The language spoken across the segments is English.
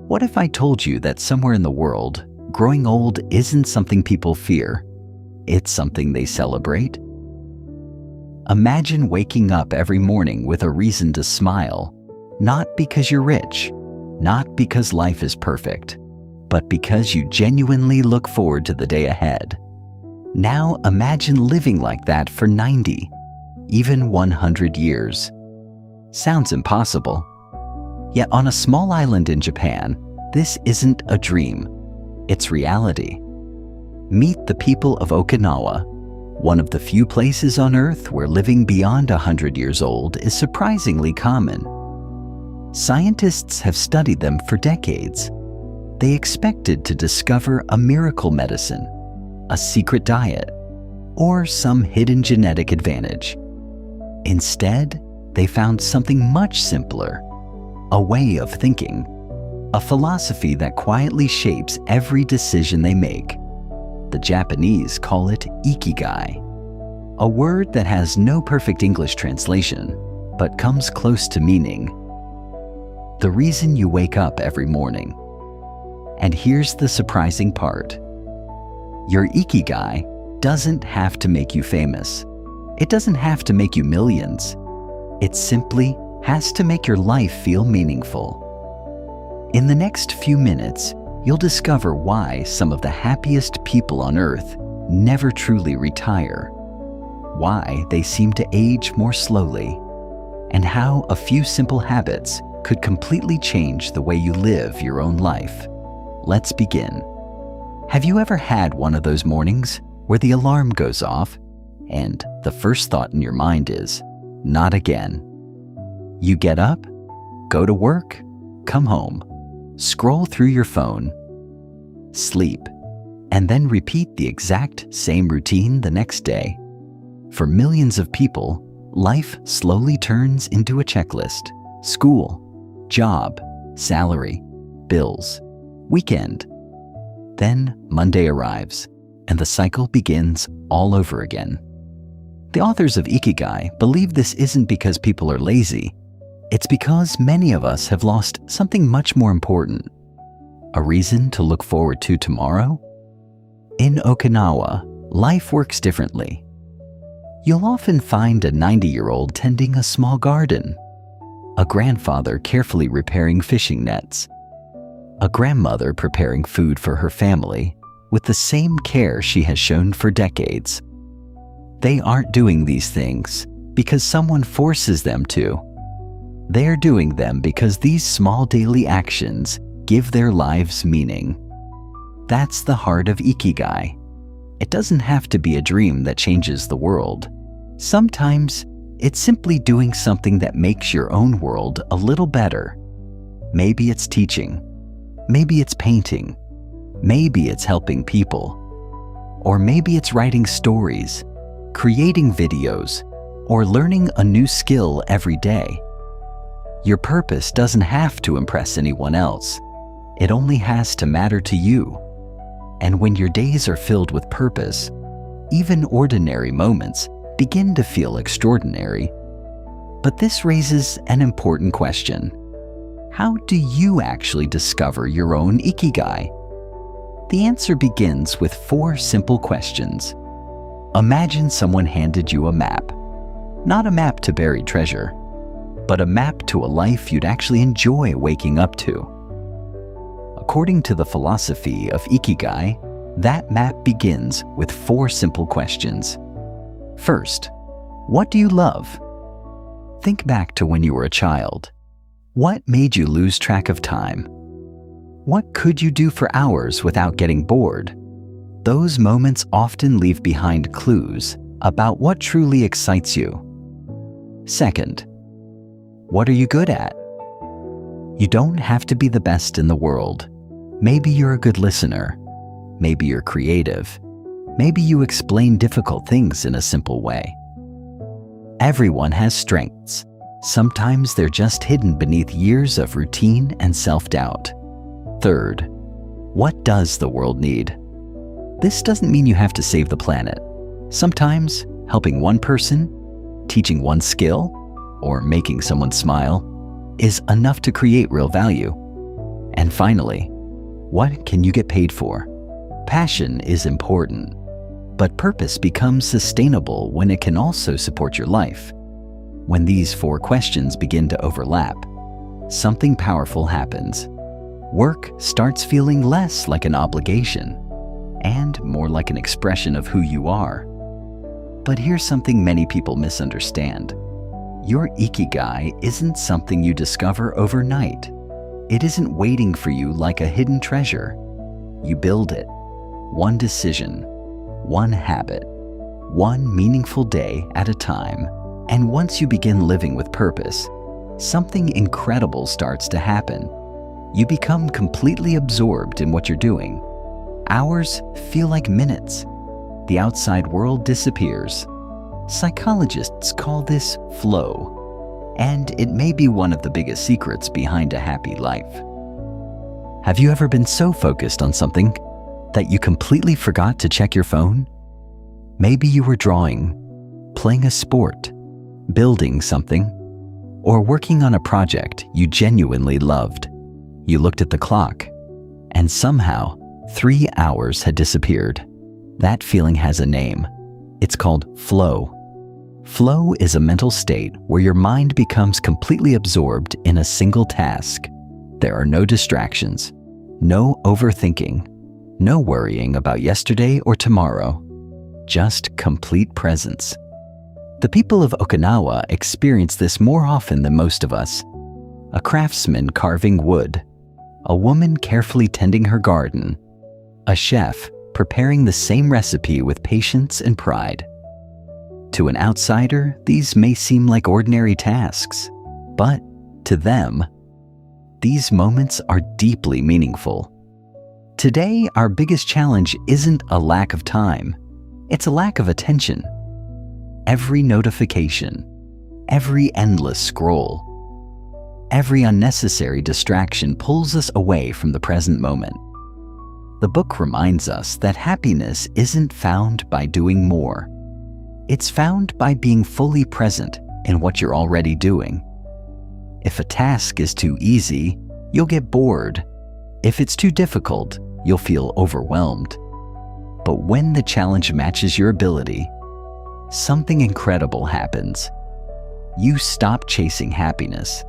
What if I told you that somewhere in the world, growing old isn't something people fear, it's something they celebrate? Imagine waking up every morning with a reason to smile, not because you're rich, not because life is perfect, but because you genuinely look forward to the day ahead. Now imagine living like that for 90, even 100 years. Sounds impossible. Yet on a small island in Japan, this isn't a dream, it's reality. Meet the people of Okinawa, one of the few places on Earth where living beyond 100 years old is surprisingly common. Scientists have studied them for decades. They expected to discover a miracle medicine, a secret diet, or some hidden genetic advantage. Instead, they found something much simpler, a way of thinking, a philosophy that quietly shapes every decision they make. The Japanese call it Ikigai, a word that has no perfect English translation, but comes close to meaning the reason you wake up every morning. And here's the surprising part. Your Ikigai doesn't have to make you famous. It doesn't have to make you millions. It simply has to make your life feel meaningful. In the next few minutes, you'll discover why some of the happiest people on Earth never truly retire, why they seem to age more slowly, and how a few simple habits could completely change the way you live your own life. Let's begin. Have you ever had one of those mornings where the alarm goes off and the first thought in your mind is, not again? You get up, go to work, come home, scroll through your phone, sleep, and then repeat the exact same routine the next day. For millions of people, life slowly turns into a checklist. School, job, salary, bills, weekend. Then Monday arrives, and the cycle begins all over again. The authors of Ikigai believe this isn't because people are lazy. It's because many of us have lost something much more important. A reason to look forward to tomorrow? In Okinawa, life works differently. You'll often find a 90-year-old tending a small garden, a grandfather carefully repairing fishing nets, a grandmother preparing food for her family with the same care she has shown for decades. They aren't doing these things because someone forces them to. They're doing them because these small daily actions give their lives meaning. That's the heart of Ikigai. It doesn't have to be a dream that changes the world. Sometimes it's simply doing something that makes your own world a little better. Maybe it's teaching. Maybe it's painting. Maybe it's helping people. Or maybe it's writing stories, creating videos, or learning a new skill every day. Your purpose doesn't have to impress anyone else. It only has to matter to you. And when your days are filled with purpose, even ordinary moments begin to feel extraordinary. But this raises an important question. How do you actually discover your own Ikigai? The answer begins with 4 simple questions. Imagine someone handed you a map. Not a map to buried treasure, but a map to a life you'd actually enjoy waking up to. According to the philosophy of Ikigai, that map begins with 4 simple questions. First, what do you love? Think back to when you were a child. What made you lose track of time? What could you do for hours without getting bored? Those moments often leave behind clues about what truly excites you. Second, what are you good at? You don't have to be the best in the world. Maybe you're a good listener. Maybe you're creative. Maybe you explain difficult things in a simple way. Everyone has strengths. Sometimes they're just hidden beneath years of routine and self-doubt. Third, what does the world need? This doesn't mean you have to save the planet. Sometimes helping one person, teaching one skill, or making someone smile is enough to create real value. And finally, what can you get paid for? Passion is important, but purpose becomes sustainable when it can also support your life. When these 4 questions begin to overlap, something powerful happens. Work starts feeling less like an obligation and more like an expression of who you are. But here's something many people misunderstand. Your Ikigai isn't something you discover overnight. It isn't waiting for you like a hidden treasure. You build it, one decision, one habit, one meaningful day at a time. And once you begin living with purpose, something incredible starts to happen. You become completely absorbed in what you're doing. Hours feel like minutes. The outside world disappears. Psychologists call this flow, and it may be one of the biggest secrets behind a happy life. Have you ever been so focused on something that you completely forgot to check your phone? Maybe you were drawing, playing a sport, building something, or working on a project you genuinely loved. You looked at the clock, and somehow 3 hours had disappeared. That feeling has a name. It's called flow. Flow is a mental state where your mind becomes completely absorbed in a single task. There are no distractions, no overthinking, no worrying about yesterday or tomorrow, just complete presence. The people of Okinawa experience this more often than most of us. A craftsman carving wood, a woman carefully tending her garden, a chef preparing the same recipe with patience and pride. To an outsider, these may seem like ordinary tasks, but to them, these moments are deeply meaningful. Today, our biggest challenge isn't a lack of time, it's a lack of attention. Every notification, every endless scroll, every unnecessary distraction pulls us away from the present moment. The book reminds us that happiness isn't found by doing more. It's found by being fully present in what you're already doing. If a task is too easy, you'll get bored. If it's too difficult, you'll feel overwhelmed. But when the challenge matches your ability, something incredible happens. You stop chasing happiness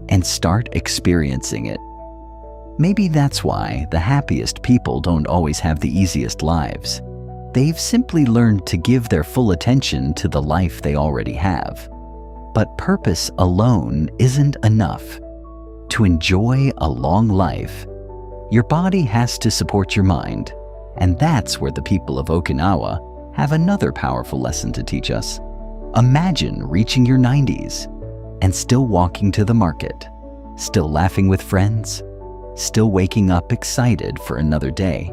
and start experiencing it. Maybe that's why the happiest people don't always have the easiest lives. They've simply learned to give their full attention to the life they already have. But purpose alone isn't enough. To enjoy a long life, your body has to support your mind, and that's where the people of Okinawa have another powerful lesson to teach us. Imagine reaching your 90s and still walking to the market, still laughing with friends, still waking up excited for another day.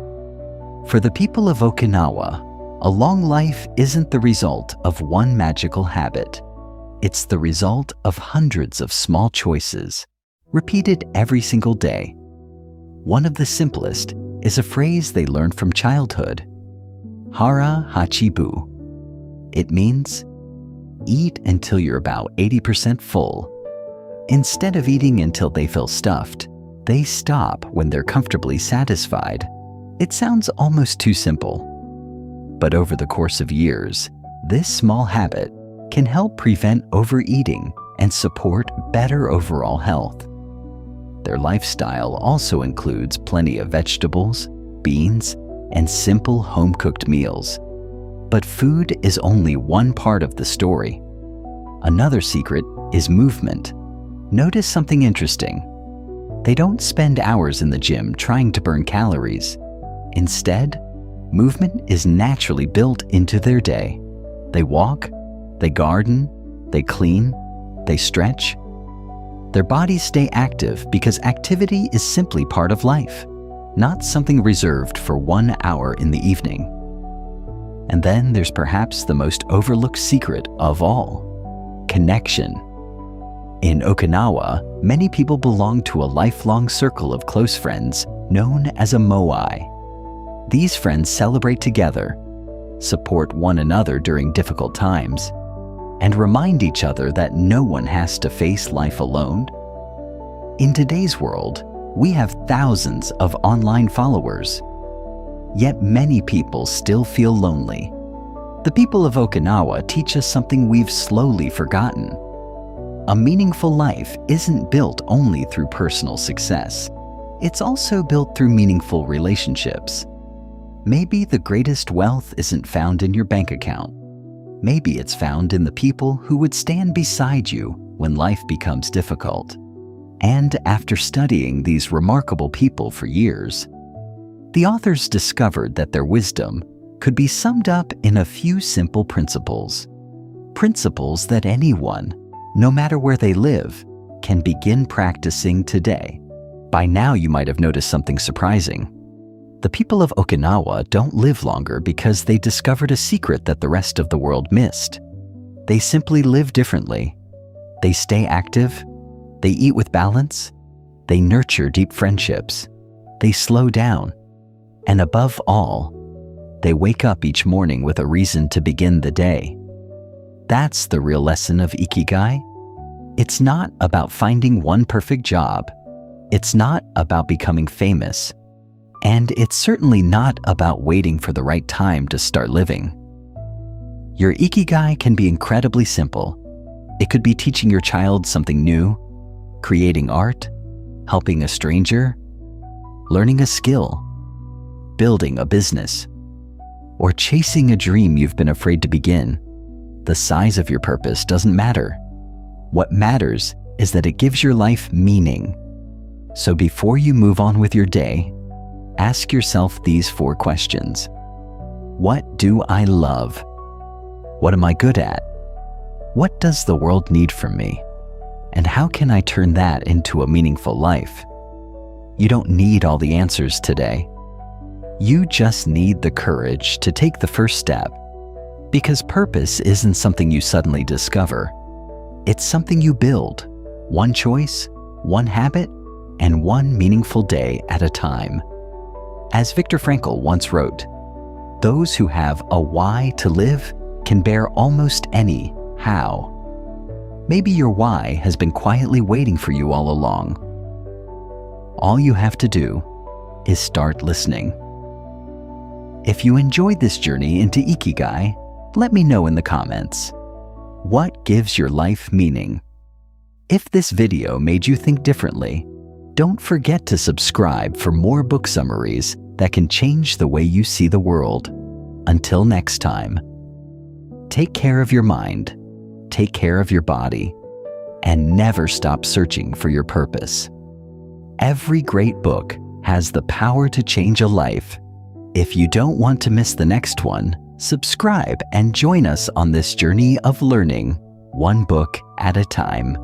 For the people of Okinawa, a long life isn't the result of one magical habit. It's the result of hundreds of small choices, repeated every single day. One of the simplest is a phrase they learned from childhood, Hara Hachibu. It means, eat until you're about 80% full. Instead of eating until they feel stuffed, they stop when they're comfortably satisfied. It sounds almost too simple. But over the course of years, this small habit can help prevent overeating and support better overall health. Their lifestyle also includes plenty of vegetables, beans, and simple home-cooked meals. But food is only one part of the story. Another secret is movement. Notice something interesting. They don't spend hours in the gym trying to burn calories. Instead, movement is naturally built into their day. They walk, they garden, they clean, they stretch. Their bodies stay active because activity is simply part of life, not something reserved for 1 hour in the evening. And then there's perhaps the most overlooked secret of all: connection. In Okinawa, many people belong to a lifelong circle of close friends known as a moai. These friends celebrate together, support one another during difficult times, and remind each other that no one has to face life alone. In today's world, We have thousands of online followers. Yet many people still feel lonely. The people of Okinawa teach us something we've slowly forgotten. A meaningful life isn't built only through personal success. It's also built through meaningful relationships. Maybe the greatest wealth isn't found in your bank account. Maybe it's found in the people who would stand beside you when life becomes difficult. And after studying these remarkable people for years, the authors discovered that their wisdom could be summed up in a few simple principles. Principles that anyone, no matter where they live, can begin practicing today. By now you might have noticed something surprising. The people of Okinawa don't live longer because they discovered a secret that the rest of the world missed. They simply live differently. They stay active. They eat with balance. They nurture deep friendships. They slow down. And above all, they wake up each morning with a reason to begin the day. That's the real lesson of Ikigai. It's not about finding one perfect job. It's not about becoming famous. And it's certainly not about waiting for the right time to start living. Your Ikigai can be incredibly simple. It could be teaching your child something new, creating art, helping a stranger, learning a skill, building a business, or chasing a dream you've been afraid to begin. The size of your purpose doesn't matter. What matters is that it gives your life meaning. So before you move on with your day, ask yourself these 4 questions. What do I love? What am I good at? What does the world need from me? And how can I turn that into a meaningful life? You don't need all the answers today. You just need the courage to take the first step. Because purpose isn't something you suddenly discover. It's something you build, one choice, one habit, and one meaningful day at a time. As Viktor Frankl once wrote, "Those who have a why to live can bear almost any how." Maybe your why has been quietly waiting for you all along. All you have to do is start listening. If you enjoyed this journey into Ikigai, let me know in the comments. What gives your life meaning? If this video made you think differently, don't forget to subscribe for more book summaries that can change the way you see the world. Until next time, take care of your mind, take care of your body, and never stop searching for your purpose. Every great book has the power to change a life. If you don't want to miss the next one, subscribe and join us on this journey of learning, one book at a time.